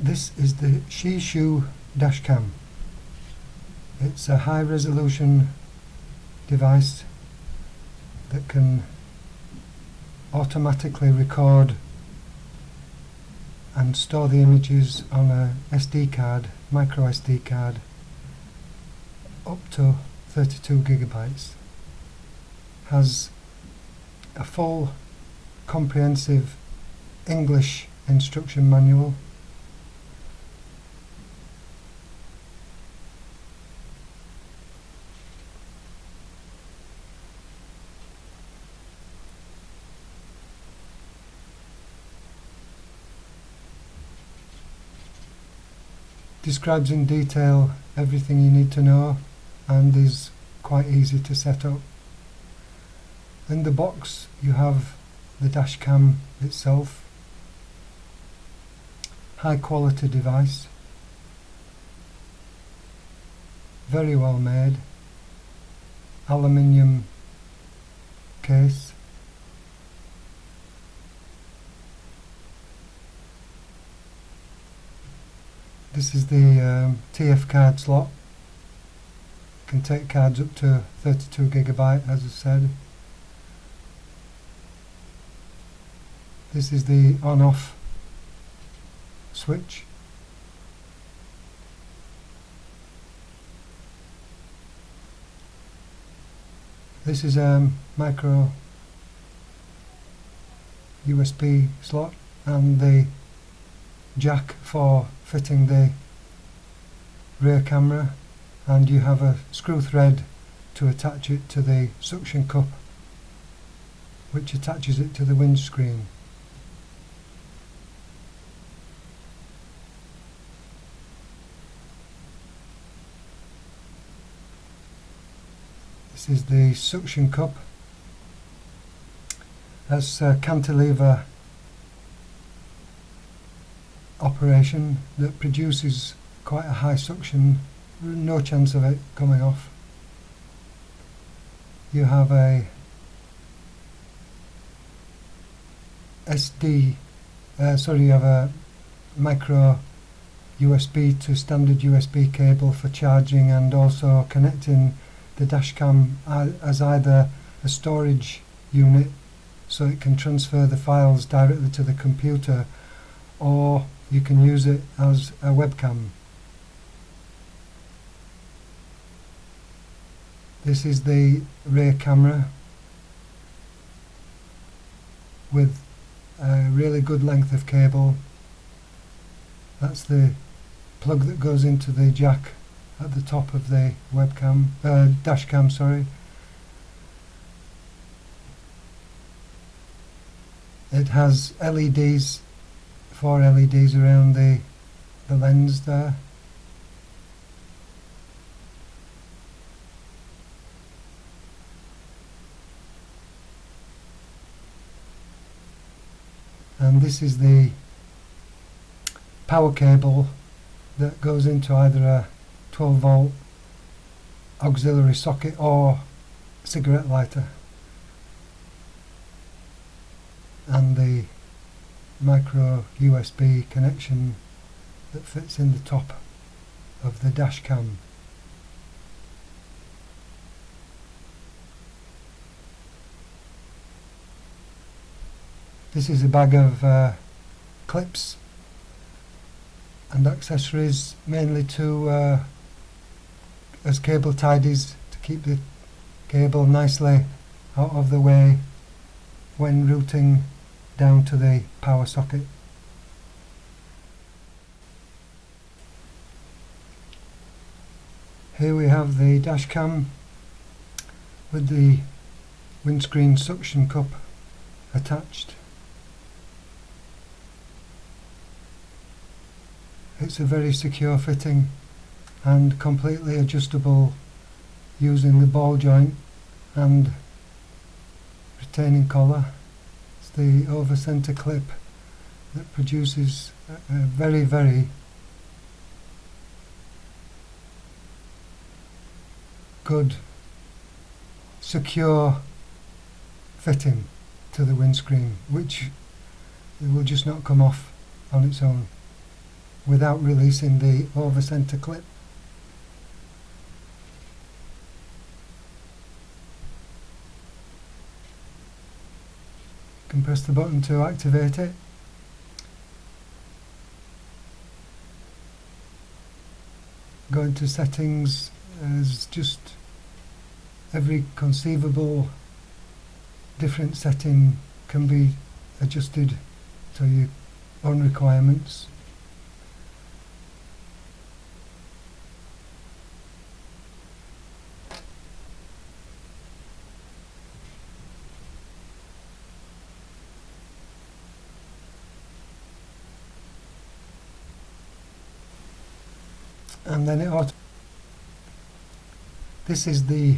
This is the Shishu dashcam. It's a high resolution device that can automatically record and store the images on a SD card, micro SD card, up to 32 gigabytes. Has a full comprehensive English instruction manual. Describes in detail everything you need to know and is quite easy to set up. In the box you have the dashcam itself. High quality device, very well made, aluminium case. This is the TF card slot. Can take cards up to 32 gigabyte, as I said. This is the on-off switch. This is a micro USB slot and the jack for fitting the rear camera, and you have a screw thread to attach it to the suction cup, which attaches it to the windscreen. This is the suction cup. That's a cantilever operation that produces quite a high suction, no chance of it coming off. You have a you have a micro USB to standard USB cable for charging, and also connecting the dashcam as either a storage unit so it can transfer the files directly to the computer, or you can use it as a webcam. This is the rear camera with a really good length of cable. That's the plug that goes into the jack at the top of the webcam, dashcam, sorry. It has LEDs, 4 LEDs around the lens there. And this is the power cable that goes into either a 12 volt auxiliary socket or cigarette lighter, and the micro USB connection that fits in the top of the dashcam. This is a bag of clips and accessories, mainly to as cable tidies, to keep the cable nicely out of the way when routing down to the power socket. Here we have the dashcam with the windscreen suction cup attached. It's a very secure fitting and completely adjustable using the ball joint and retaining collar. It's the over center clip that produces a very, very good secure fitting to the windscreen, which it will just not come off on its own. without releasing the over center clip. You can press the button to activate it. Go into settings. As just every conceivable different setting can be adjusted to your own requirements. And then this is the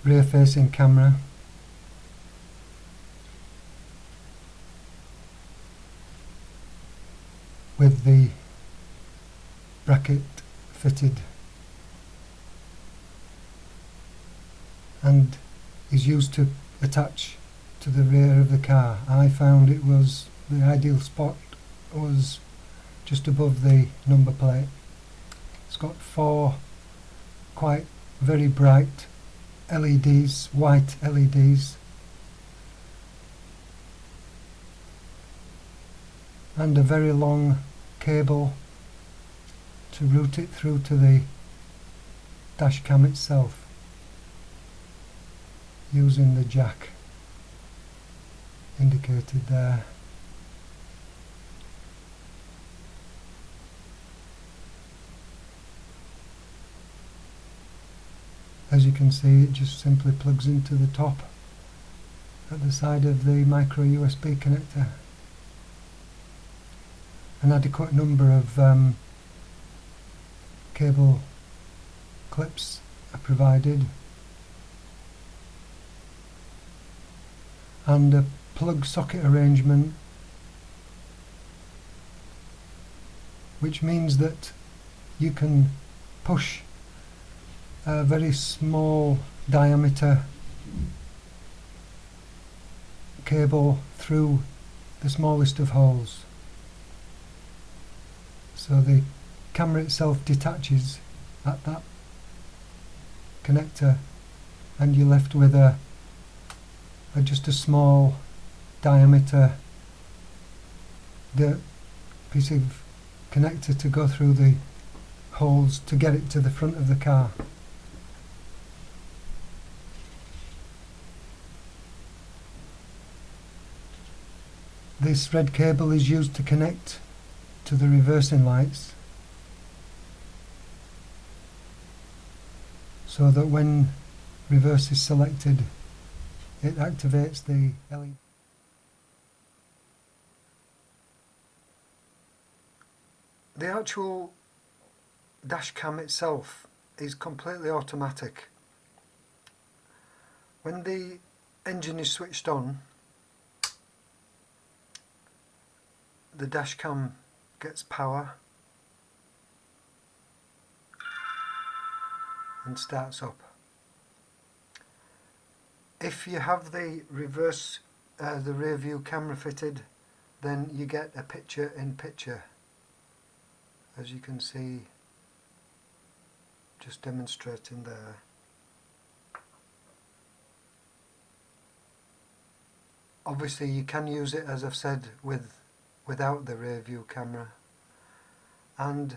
rear facing camera. With the bracket fitted, and is used to attach to the rear of the car. I found it was the ideal spot was just above the number plate. It's got 4 quite very bright LEDs, white LEDs, and a very long cable to route it through to the dash cam itself using the jack indicated there. As you can see, it just simply plugs into the top at the side of the micro USB connector. An adequate number of cable clips are provided, and a plug socket arrangement, which means that you can push a very small diameter cable through the smallest of holes. So the camera itself detaches at that connector, and you're left with just a small diameter piece of connector to go through the holes to get it to the front of the car. This red cable is used to connect to the reversing lights, so that when reverse is selected, it activates the LED. The actual dash cam itself is completely automatic. When the engine is switched on, the dash cam gets power and starts up. If you have the rear view camera fitted, then you get a picture in picture, as you can see just demonstrating there. Obviously you can use it, as I've said, without the rear view camera, and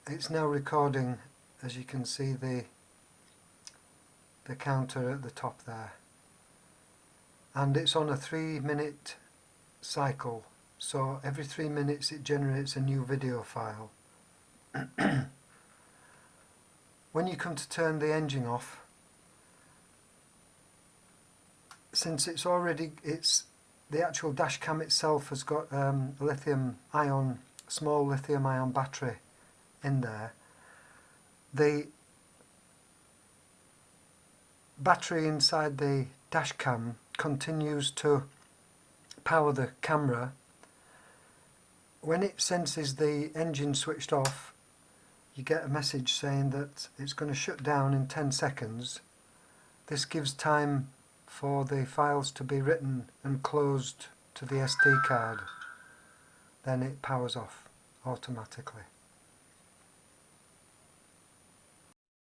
it's now recording, as you can see the counter at the top there, and it's on a 3-minute cycle, so every 3 minutes it generates a new video file. When you come to turn the engine off, since the actual dash cam itself has got a small lithium ion battery in there. The battery inside the dash cam continues to power the camera. When it senses the engine switched off, you get a message saying that it's going to shut down in 10 seconds. This gives time for the files to be written and closed to the SD card. Then it powers off. automatically.